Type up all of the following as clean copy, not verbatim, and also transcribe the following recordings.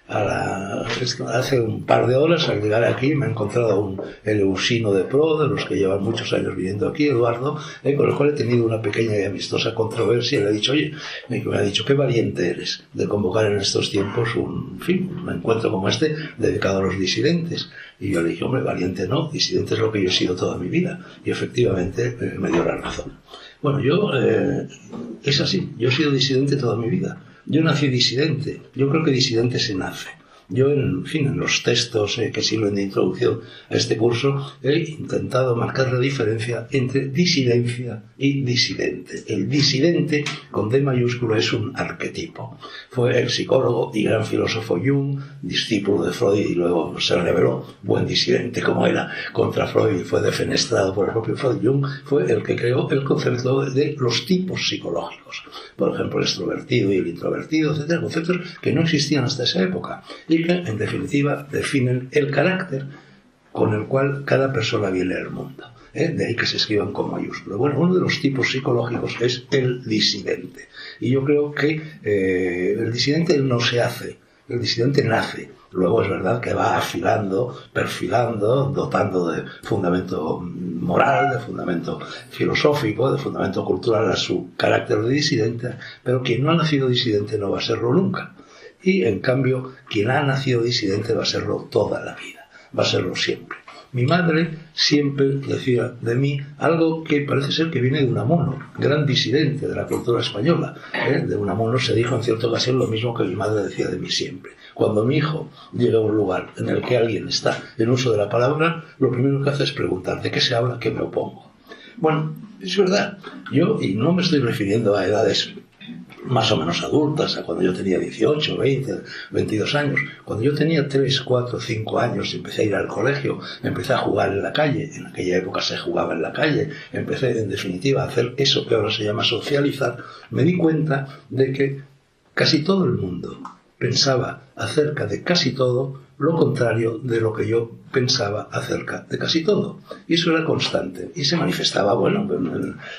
hace un par de horas, al llegar aquí, me he encontrado un eleusino de pro, de los que llevan muchos años viviendo aquí, Eduardo, con el cual he tenido una pequeña y amistosa controversia. Y le he dicho, oye, me ha dicho, qué valiente eres de convocar en estos tiempos un encuentro como este dedicado a los disidentes. Y yo le dije, hombre, valiente no, disidente es lo que yo he sido toda mi vida. Y efectivamente me dio la razón. Bueno, es así, yo he sido disidente toda mi vida. Yo nací disidente, yo creo que disidente se nace. Yo, en los textos que sirven de introducción a este curso, he intentado marcar la diferencia entre disidencia y disidente. El disidente, con D mayúsculo, es un arquetipo. Fue el psicólogo y gran filósofo Jung, discípulo de Freud, y luego se reveló buen disidente como era contra Freud, y fue defenestrado por el propio Freud. Jung fue el que creó el concepto de los tipos psicológicos. Por ejemplo, el extrovertido y el introvertido, etcétera, conceptos que no existían hasta esa época y que, en definitiva, definen el carácter con el cual cada persona viene al mundo. De ahí que se escriban con mayúsculo. Bueno, uno de los tipos psicológicos es el disidente. Y yo creo que el disidente no se hace, el disidente nace. Luego es verdad que va afilando, perfilando, dotando de fundamento moral, de fundamento filosófico, de fundamento cultural a su carácter de disidente, pero quien no ha nacido disidente no va a serlo nunca. Y en cambio, quien ha nacido disidente va a serlo toda la vida, va a serlo siempre. Mi madre siempre decía de mí algo que parece ser que viene de Unamuno, gran disidente de la cultura española. De Unamuno se dijo en cierta ocasión lo mismo que mi madre decía de mí siempre. Cuando mi hijo llega a un lugar en el que alguien está en uso de la palabra, lo primero que hace es preguntar ¿de qué se habla? ¿Qué me opongo? Bueno, es verdad. Yo, y no me estoy refiriendo a edades más o menos adultas, a cuando yo tenía 18, 20, 22 años. Cuando yo tenía 3, 4, 5 años, empecé a ir al colegio, empecé a jugar en la calle. En aquella época se jugaba en la calle. Empecé, en definitiva, a hacer eso que ahora se llama socializar. Me di cuenta de que casi todo el mundo pensaba acerca de casi todo lo contrario de lo que yo pensaba acerca de casi todo. Y eso era constante. Y se manifestaba, bueno,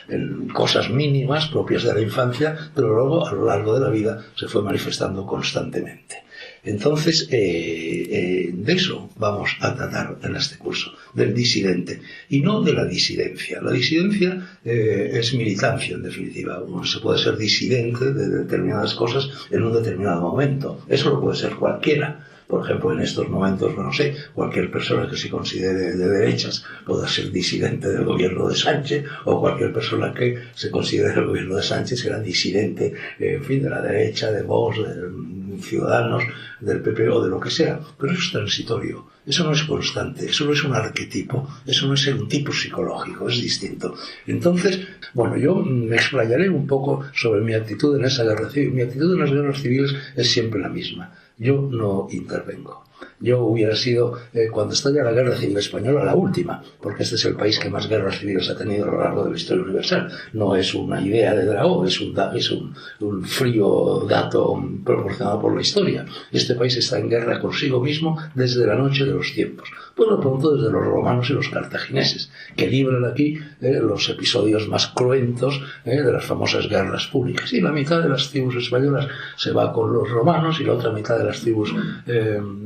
en cosas mínimas propias de la infancia, pero luego, a lo largo de la vida, se fue manifestando constantemente. Entonces, de eso vamos a tratar en este curso, del disidente, y no de la disidencia. La disidencia es militancia, en definitiva. Uno se puede ser disidente de determinadas cosas en un determinado momento. Eso lo puede ser cualquiera. Por ejemplo, en estos momentos, no sé, cualquier persona que se considere de derechas podrá ser disidente del gobierno de Sánchez, o cualquier persona que se considere del gobierno de Sánchez será disidente, de la derecha, de Vox, de Ciudadanos, del PP o de lo que sea. Pero eso es transitorio, eso no es constante, eso no es un arquetipo, eso no es un tipo psicológico, es distinto. Entonces, bueno, yo me explayaré un poco sobre mi actitud en esa guerra civil. Mi actitud en las guerras civiles es siempre la misma. Yo no intervengo. Yo hubiera sido, cuando estalla la Guerra Civil Española, la última, porque este es el país que más guerras civiles ha tenido a lo largo de la historia universal. No es una idea de Dragó, es un frío dato proporcionado por la historia. Este país está en guerra consigo mismo desde la noche de los tiempos. Por lo pronto, desde los romanos y los cartagineses, que libran aquí los episodios más cruentos de las famosas guerras púnicas. Y la mitad de las tribus españolas se va con los romanos y la otra mitad de las tribus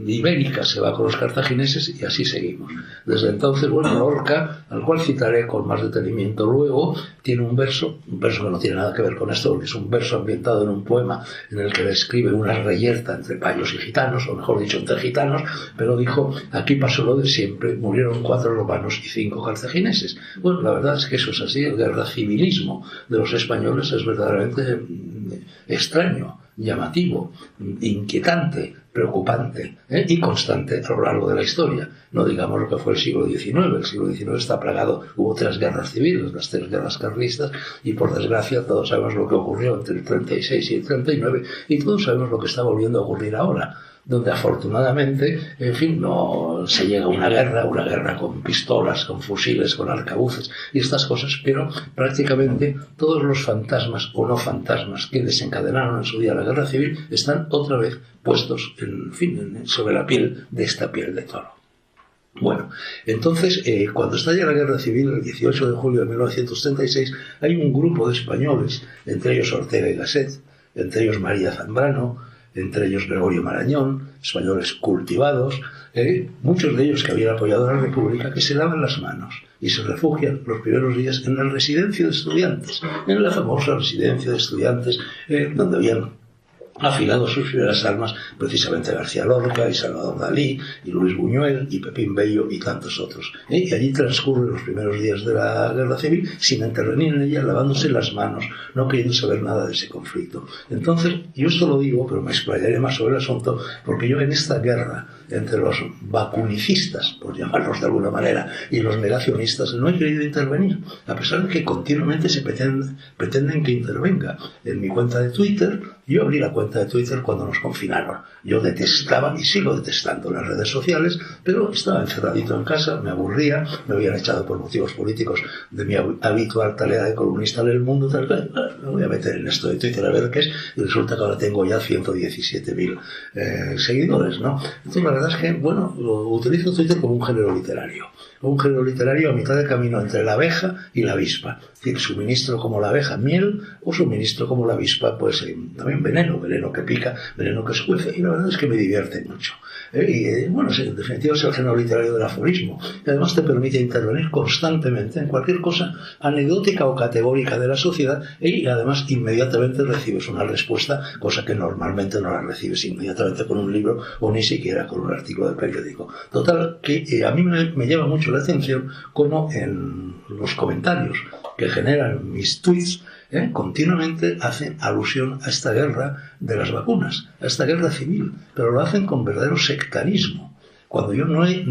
ibéricas se va con los cartagineses, y así seguimos. Desde entonces, bueno, Lorca, al cual citaré con más detenimiento luego, tiene un verso que no tiene nada que ver con esto, porque es un verso ambientado en un poema en el que describe una reyerta entre payos y gitanos, o mejor dicho, entre gitanos, pero dijo, aquí pasó lo de siempre, murieron 4 romanos y 5 cartagineses. Bueno, la verdad es que eso es así. El guerra civilismo de los españoles es verdaderamente extraño, llamativo, inquietante, preocupante y constante a lo largo de la historia. No digamos lo que fue el siglo XIX. El siglo XIX está plagado, hubo 3 guerras civiles, las 3 guerras carlistas, y por desgracia todos sabemos lo que ocurrió entre el 36 y el 39, y todos sabemos lo que está volviendo a ocurrir ahora, donde afortunadamente, no se llega a una guerra con pistolas, con fusiles, con arcabuces y estas cosas, pero prácticamente todos los fantasmas o no fantasmas que desencadenaron en su día la guerra civil están otra vez puestos sobre la piel de esta piel de toro. Bueno, entonces, cuando estalla la guerra civil, el 18 de julio de 1936, hay un grupo de españoles, entre ellos Ortega y Gasset, entre ellos María Zambrano, entre ellos Gregorio Marañón, españoles cultivados, muchos de ellos que habían apoyado a la República, que se lavan las manos y se refugian los primeros días en la residencia de estudiantes, en la famosa residencia de estudiantes, donde habían afilado sus primeras armas precisamente García Lorca y Salvador Dalí y Luis Buñuel y Pepín Bello y tantos otros. Y allí transcurren los primeros días de la Guerra Civil sin intervenir en ella, lavándose las manos, no queriendo saber nada de ese conflicto. Entonces, yo esto lo digo, pero me explayaré más sobre el asunto, porque yo en esta guerra entre los vacunicistas, por llamarlos de alguna manera, y los negacionistas, no he querido intervenir, a pesar de que continuamente se pretenden que intervenga. En mi cuenta de Twitter, yo abrí la cuenta de Twitter cuando nos confinaron. Yo detestaba y sigo detestando las redes sociales, pero estaba encerradito en casa, me aburría, me habían echado por motivos políticos de mi habitual tarea de columnista en El Mundo, tal vez, me voy a meter en esto de Twitter a ver qué es, y resulta que ahora tengo ya 117.000 seguidores, ¿no? Entonces la verdad es que, bueno, utilizo Twitter como un género literario a mitad de camino entre la abeja y la avispa. Es decir, suministro como la abeja miel o suministro como la avispa, pues también veneno que pica, veneno que escuece, y la verdad es que me divierte mucho. Bueno, en definitiva es el género literario del aforismo, y además te permite intervenir constantemente en cualquier cosa anecdótica o categórica de la sociedad, y además inmediatamente recibes una respuesta, cosa que normalmente no la recibes inmediatamente con un libro o ni siquiera con un artículo de periódico. Total, que a mí me llama mucho la atención cómo en los comentarios que generan mis tweets continuamente hacen alusión a esta guerra de las vacunas, a esta guerra civil, pero lo hacen con verdadero sectarismo, cuando yo no he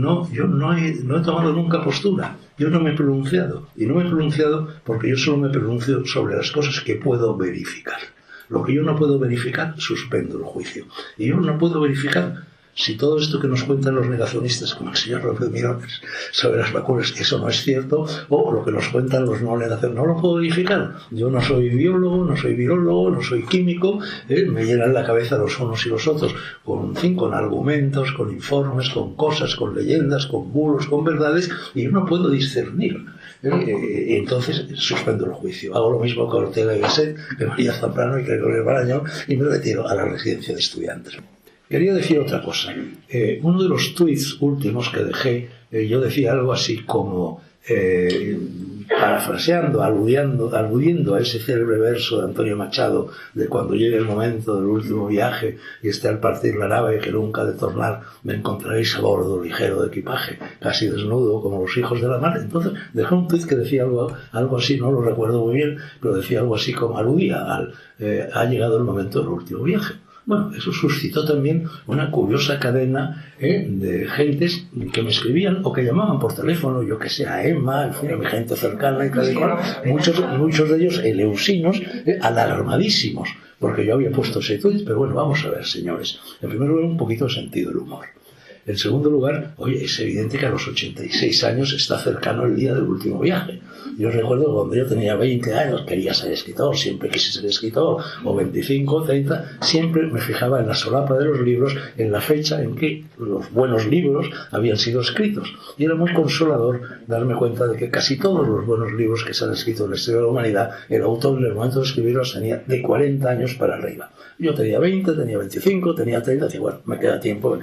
tomado nunca postura, yo no me he pronunciado, y no me he pronunciado porque yo solo me pronuncio sobre las cosas que puedo verificar. Lo que yo no puedo verificar, suspendo el juicio, y yo no puedo verificar si todo esto que nos cuentan los negacionistas, como el señor López Mirones, sobre las vacunas, eso no es cierto, o lo que nos cuentan los no negacionistas, no lo puedo verificar. Yo no soy biólogo, no soy virólogo, no soy químico, me llenan la cabeza los unos y los otros con argumentos, con informes, con cosas, con leyendas, con bulos, con verdades, y yo no puedo discernir. Entonces suspendo el juicio. Hago lo mismo que Ortega y Gasset, que María Zambrano y que Gregorio Marañón, y me retiro a la residencia de estudiantes. Quería decir otra cosa. Uno de los tweets últimos que dejé, yo decía algo así como, parafraseando, aludiendo a ese célebre verso de Antonio Machado de cuando llegue el momento del último viaje y esté al partir la nave que nunca de tornar me encontraréis a bordo ligero de equipaje, casi desnudo como los hijos de la mar. Entonces dejé un tweet que decía algo así, no lo recuerdo muy bien, pero decía algo así como aludía ha llegado el momento del último viaje. Bueno, eso suscitó también una curiosa cadena de gentes que me escribían o que llamaban por teléfono, yo que sé, a Emma, en fin, a mi gente cercana y tal y cual, muchos de ellos eleusinos, alarmadísimos, porque yo había puesto ese tuit. Pero bueno, vamos a ver, señores. En primer lugar, un poquito de sentido del humor. En segundo lugar, oye, es evidente que a los 86 años está cercano el día del último viaje. Yo recuerdo que cuando yo tenía 20 años quería ser escritor, siempre quise ser escritor, o 25, 30, siempre me fijaba en la solapa de los libros, en la fecha en que los buenos libros habían sido escritos. Y era muy consolador darme cuenta de que casi todos los buenos libros que se han escrito en la historia de la humanidad, el autor en el momento de escribirlos tenía de 40 años para arriba. Yo tenía 20, tenía 25, tenía 30, decía, bueno, me queda tiempo.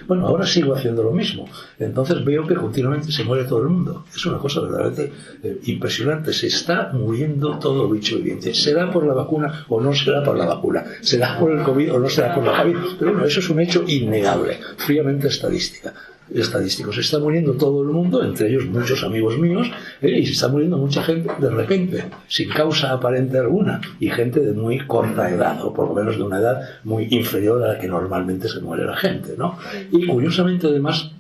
Bueno, ahora sigo haciendo lo mismo. Entonces veo que continuamente se muere todo el mundo. Es una cosa verdaderamente impresionante. Se está muriendo todo bicho viviente. ¿Será por la vacuna o no será por la vacuna? ¿Será por el COVID o no será por la COVID? Pero bueno, eso es un hecho innegable, fríamente estadístico. Se está muriendo todo el mundo, entre ellos muchos amigos míos, y se está muriendo mucha gente de repente, sin causa aparente alguna, y gente de muy corta edad, o por lo menos de una edad muy inferior a la que normalmente se muere la gente, ¿no? Y curiosamente, además,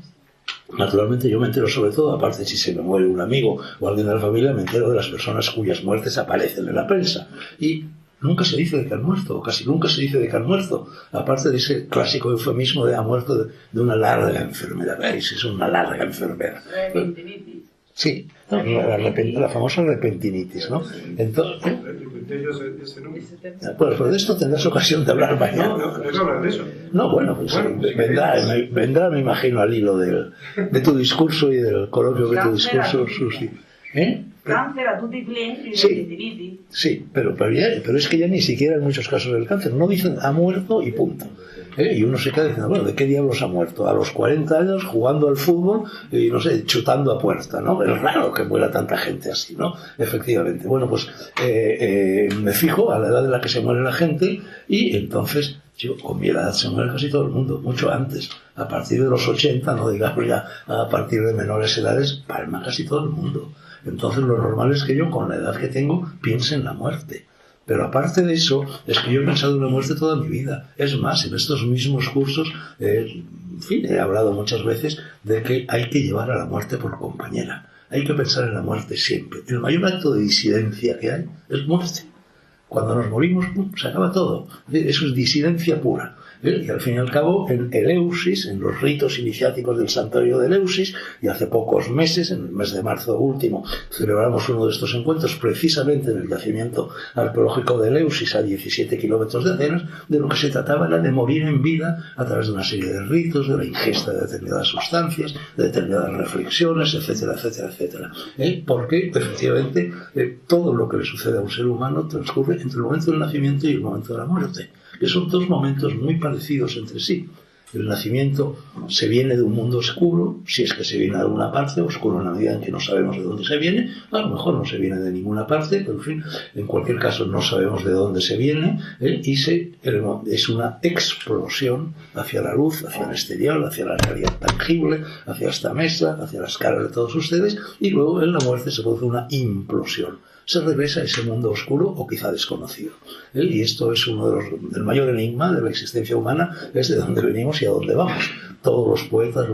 naturalmente yo me entero sobre todo, aparte si se me muere un amigo o alguien de la familia, me entero de las personas cuyas muertes aparecen en la prensa. Y nunca se dice de que han muerto, o casi nunca se dice de que han muerto, aparte de ese clásico eufemismo de ha muerto de una larga enfermedad. ¿Veis? Es una larga enfermedad. Sí, la famosa repentinitis, ¿no? Entonces, pero de esto tendrás ocasión de hablar mañana. No, bueno, pues vendrá, me imagino, al hilo de tu discurso y del coloquio que tu discurso suscita. Cáncer, a tutti pleni, sí, sí, pero es que ya ni siquiera en muchos casos del cáncer no dicen ha muerto y punto. Y uno se queda diciendo, bueno, ¿de qué diablos ha muerto? A los 40 años jugando al fútbol y, no sé, chutando a puerta, ¿no? Es raro que muera tanta gente así, ¿no? Efectivamente. Bueno, pues me fijo a la edad en la que se muere la gente y entonces, yo, con mi edad se muere casi todo el mundo, mucho antes. A partir de los 80, no digamos ya a partir de menores edades, palma casi todo el mundo. Entonces lo normal es que yo, con la edad que tengo, piense en la muerte. Pero aparte de eso, es que yo he pensado en la muerte toda mi vida. Es más, en estos mismos cursos, en fin, he hablado muchas veces de que hay que llevar a la muerte por compañera. Hay que pensar en la muerte siempre. El mayor acto de disidencia que hay es muerte. Cuando nos morimos, se acaba todo. Eso es disidencia pura. Y al fin y al cabo, en Eleusis, en los ritos iniciáticos del santuario de Eleusis, y hace pocos meses, en el mes de marzo último, celebramos uno de estos encuentros precisamente en el yacimiento arqueológico de Eleusis, a 17 kilómetros de Atenas. De lo que se trataba era de morir en vida a través de una serie de ritos, de la ingesta de determinadas sustancias, de determinadas reflexiones, etcétera, etcétera, etcétera. Porque, efectivamente, todo lo que le sucede a un ser humano transcurre entre el momento del nacimiento y el momento de la muerte, que son dos momentos muy parecidos entre sí. El nacimiento se viene de un mundo oscuro, si es que se viene de alguna parte, oscuro en la medida en que no sabemos de dónde se viene. A lo mejor no se viene de ninguna parte, pero en fin, en cualquier caso no sabemos de dónde se viene, y es una explosión hacia la luz, hacia el exterior, hacia la realidad tangible, hacia esta mesa, hacia las caras de todos ustedes, y luego en la muerte se produce una implosión. Se regresa a ese mundo oscuro o quizá desconocido. Y esto es el mayor enigma de la existencia humana, es de dónde venimos y a dónde vamos. Todos los poetas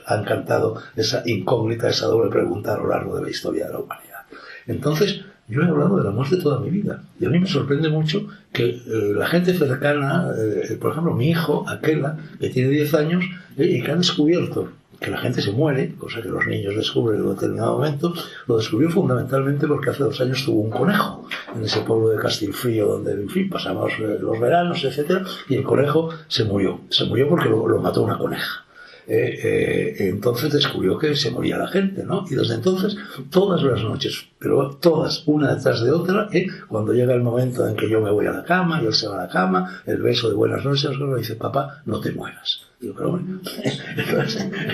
han cantado esa incógnita, esa doble pregunta a lo largo de la historia de la humanidad. Entonces, yo he hablado de la muerte toda mi vida, y a mí me sorprende mucho que la gente cercana, por ejemplo, mi hijo, Aquela, que tiene 10 años, y que ha descubierto que la gente se muere, cosa que los niños descubren en un determinado momento, lo descubrió fundamentalmente porque hace 2 años tuvo un conejo en ese pueblo de Castilfrío donde, en fin, pasamos los veranos, etcétera, y el conejo se murió porque lo mató una coneja. Entonces descubrió que se moría la gente, ¿no? Y desde entonces, todas las noches, pero todas, una detrás de otra, cuando llega el momento en que yo me voy a la cama y él se va a la cama, el beso de buenas noches, me dice, papá, no te muevas. Digo, pero bueno,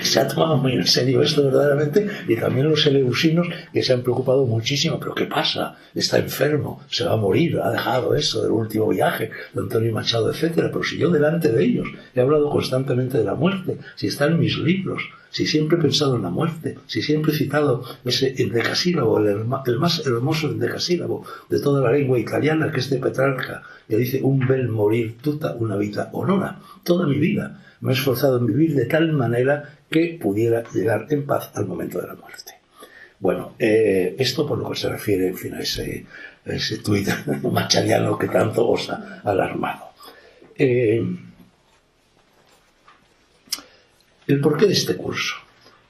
se ha tomado muy en serio esto verdaderamente, y también los eleusinos, que se han preocupado muchísimo. ¿Pero qué pasa? Está enfermo, se va a morir, ha dejado eso del último viaje de Antonio Machado, etcétera. Pero si yo delante de ellos he hablado constantemente de la muerte, si está en mis libros, si siempre he pensado en la muerte, si siempre he citado ese endecasílabo, el más hermoso endecasílabo de toda la lengua italiana, que es de Petrarca, que dice un bel morir tutta una vita honora. Toda mi vida me he esforzado en vivir de tal manera que pudiera llegar en paz al momento de la muerte. Bueno, esto por lo que se refiere, en fin, a ese tuit machadiano que tanto os ha alarmado. ¿El porqué de este curso?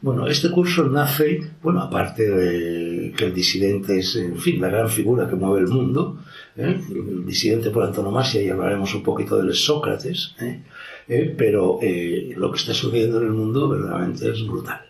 Bueno, este curso nace, aparte de que el disidente es, en fin, la gran figura que mueve el mundo, el disidente por antonomasia, y hablaremos un poquito del Sócrates, pero lo que está sucediendo en el mundo verdaderamente es brutal,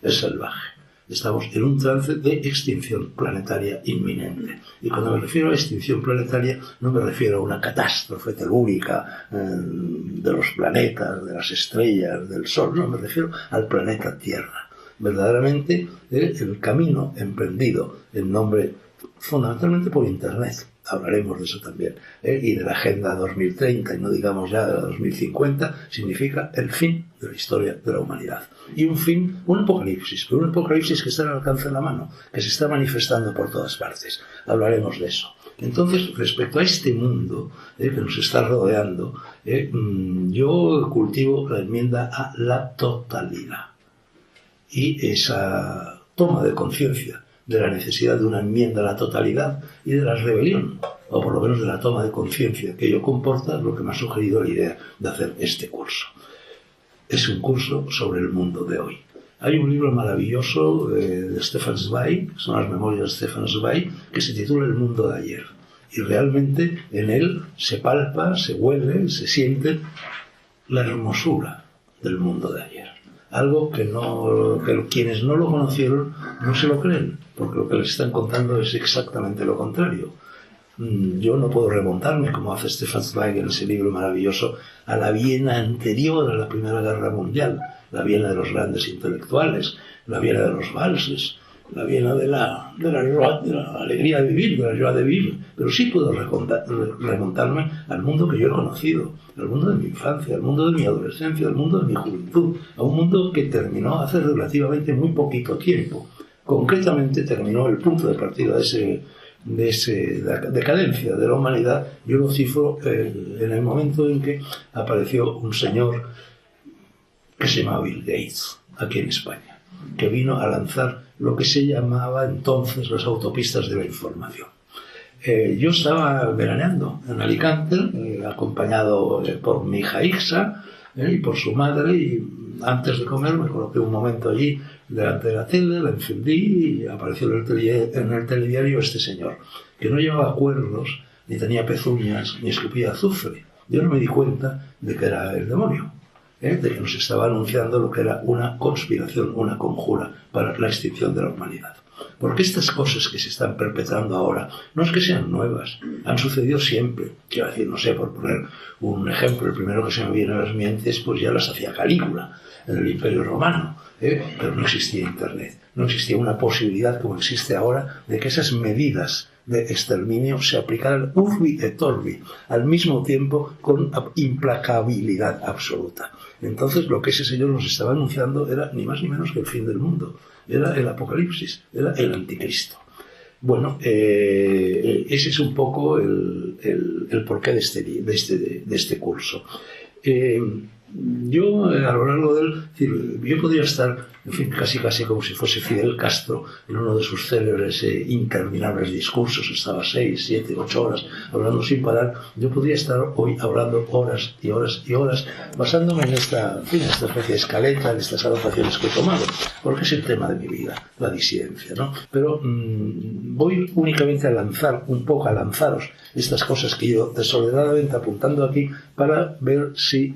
es salvaje. Estamos en un trance de extinción planetaria inminente. Y cuando me refiero a extinción planetaria, no me refiero a una catástrofe telúrica de los planetas, de las estrellas, del Sol. No, me refiero al planeta Tierra. Verdaderamente, el camino emprendido en nombre, fundamentalmente por Internet, hablaremos de eso también, y de la Agenda 2030, y no digamos ya de la 2050, significa el fin de la historia de la humanidad. Y un fin, un apocalipsis, pero un apocalipsis que está al alcance de la mano, que se está manifestando por todas partes. Hablaremos de eso. Entonces, respecto a este mundo que nos está rodeando, yo cultivo la enmienda a la totalidad. Y esa toma de conciencia de la necesidad de una enmienda a la totalidad y de la rebelión, o por lo menos de la toma de conciencia que ello comporta, es lo que me ha sugerido la idea de hacer este curso. Es un curso sobre el mundo de hoy. Hay un libro maravilloso de Stefan Zweig, son las memorias de Stefan Zweig, que se titula El mundo de ayer. Y realmente en él se palpa, se huele, se siente la hermosura del mundo de ayer. algo que quienes no lo conocieron no se lo creen, porque lo que les están contando es exactamente lo contrario. Yo no puedo remontarme, como hace Stefan Zweig en ese libro maravilloso, a la Viena anterior a la Primera Guerra Mundial, la Viena de los grandes intelectuales, la Viena de los valses, la Viena de la alegría de vivir, de la joie de vivir, pero sí puedo remontarme al mundo que yo he conocido, al mundo de mi infancia, al mundo de mi adolescencia, al mundo de mi juventud, a un mundo que terminó hace relativamente muy poquito tiempo. Concretamente terminó el punto de partida de esa decadencia de la humanidad. Yo lo cifro en el momento en que apareció un señor que se llamaba Bill Gates, aquí en España, que vino a lanzar lo que se llamaba entonces las autopistas de la información. Yo estaba veraneando en Alicante, acompañado por mi hija Ixa y por su madre, y antes de comer me coloqué un momento allí delante de la tele, la encendí y apareció en el telediario este señor, que no llevaba cuernos, ni tenía pezuñas, ni escupía azufre. Yo no me di cuenta de que era el demonio, de que nos estaba anunciando lo que era una conspiración, una conjura para la extinción de la humanidad. Porque estas cosas que se están perpetrando ahora no es que sean nuevas, han sucedido siempre. Quiero decir, no sé, por poner un ejemplo, el primero que se me viene a las mentes, pues ya las hacía Calígula en el Imperio Romano, pero no existía Internet, no existía una posibilidad como existe ahora de que esas medidas de exterminio se aplicaran urbi et orbi al mismo tiempo con implacabilidad absoluta. Entonces lo que ese señor nos estaba anunciando era ni más ni menos que el fin del mundo, era el apocalipsis, era el anticristo. Bueno, ese es un poco el porqué de este curso. Yo a lo largo yo podría estar, en fin, casi como si fuese Fidel Castro en uno de sus célebres interminables discursos, estaba 6, 7, 8 horas hablando sin parar. Yo podría estar hoy hablando horas y horas y horas basándome en esta especie de escaleta, en estas anotaciones que he tomado, porque es el tema de mi vida, la disidencia, ¿no? Pero voy únicamente a lanzaros estas cosas que yo desordenadamente apuntando aquí para ver si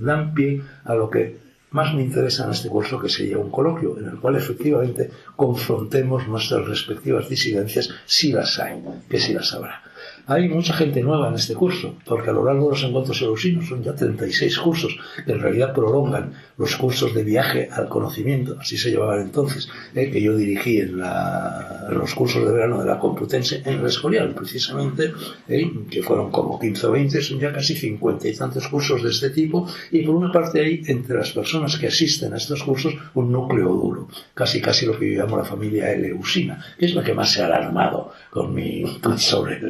dan pie a lo que más me interesa en este curso, que sería un coloquio en el cual efectivamente confrontemos nuestras respectivas disidencias, si las hay, que si las habrá. Hay mucha gente nueva en este curso, porque a lo largo de los encuentros eleusinos son ya 36 cursos, que en realidad prolongan los cursos de viaje al conocimiento, así se llamaban entonces, que yo dirigí en los cursos de verano de la Complutense en el Escorial, precisamente, que fueron como 15 o 20, son ya casi 50 y tantos cursos de este tipo, y por una parte hay entre las personas que asisten a estos cursos un núcleo duro, casi lo que yo llamo la familia eleusina, que es la que más se ha alarmado con mi tweet sobre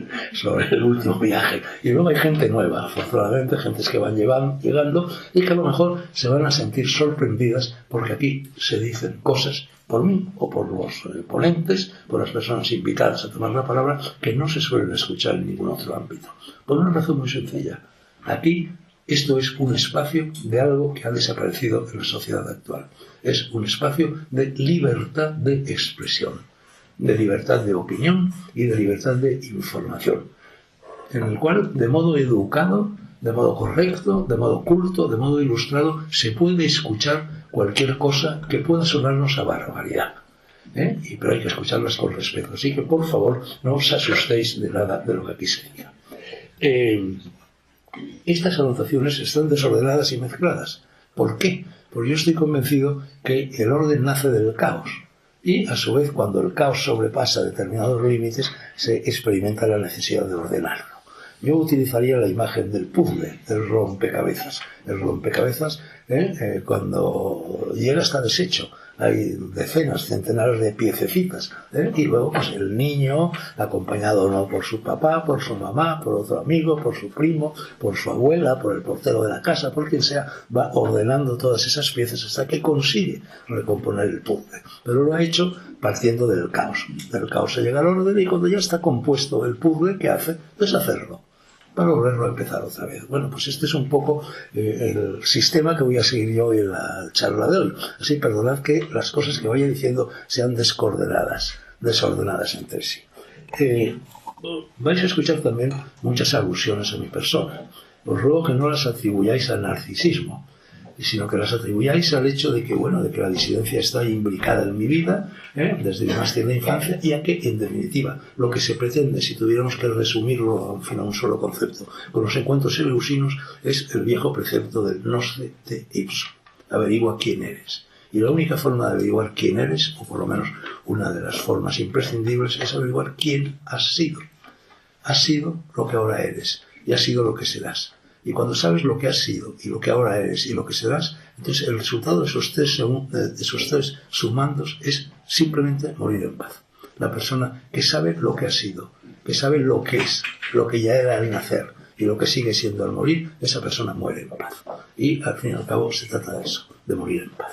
el último viaje. Y luego hay gente nueva, afortunadamente, gentes que van llegando y que a lo mejor se van a sentir sorprendidas porque aquí se dicen cosas por mí o por los ponentes, por las personas invitadas a tomar la palabra, que no se suelen escuchar en ningún otro ámbito. Por una razón muy sencilla. Aquí esto es un espacio de algo que ha desaparecido en la sociedad actual. Es un espacio de libertad de expresión, de libertad de opinión y de libertad de información, en el cual, de modo educado, de modo correcto, de modo culto, de modo ilustrado, se puede escuchar cualquier cosa que pueda sonarnos a barbaridad. Pero hay que escucharlas con respeto. Así que, por favor, no os asustéis de nada de lo que aquí se diga. Estas anotaciones están desordenadas y mezcladas. ¿Por qué? Porque yo estoy convencido que el orden nace del caos. Y, a su vez, cuando el caos sobrepasa determinados límites, se experimenta la necesidad de ordenarlo. Yo utilizaría la imagen del puzzle, del rompecabezas. El rompecabezas, cuando llega está deshecho. Hay decenas, centenares de piececitas. Y luego, pues, el niño, acompañado no por su papá, por su mamá, por otro amigo, por su primo, por su abuela, por el portero de la casa, por quien sea, va ordenando todas esas piezas hasta que consigue recomponer el puzzle. Pero lo ha hecho partiendo del caos. Del caos se llega al orden y cuando ya está compuesto el puzzle, ¿qué hace? Deshacerlo, para volverlo a empezar otra vez. Bueno, pues este es un poco el sistema que voy a seguir yo en la charla de hoy. Así, perdonad que las cosas que vaya diciendo sean desordenadas entre sí. Vais a escuchar también muchas alusiones a mi persona. Os ruego que no las atribuyáis al narcisismo. sino que las atribuyáis al hecho de que, bueno, de que la disidencia está imbricada en mi vida, desde mi más tierna infancia, y a que, en definitiva, lo que se pretende, si tuviéramos que resumirlo a un solo concepto, con los encuentros eleusinos, es el viejo precepto del nosce te ipsum, averigua quién eres. Y la única forma de averiguar quién eres, o por lo menos una de las formas imprescindibles, es averiguar quién has sido. Has sido lo que ahora eres, y has sido lo que serás. Y cuando sabes lo que has sido, y lo que ahora eres, y lo que serás, entonces el resultado de esos tres sumandos es simplemente morir en paz. La persona que sabe lo que ha sido, que sabe lo que es, lo que ya era al nacer, y lo que sigue siendo al morir, esa persona muere en paz. Y al fin y al cabo se trata de eso, de morir en paz.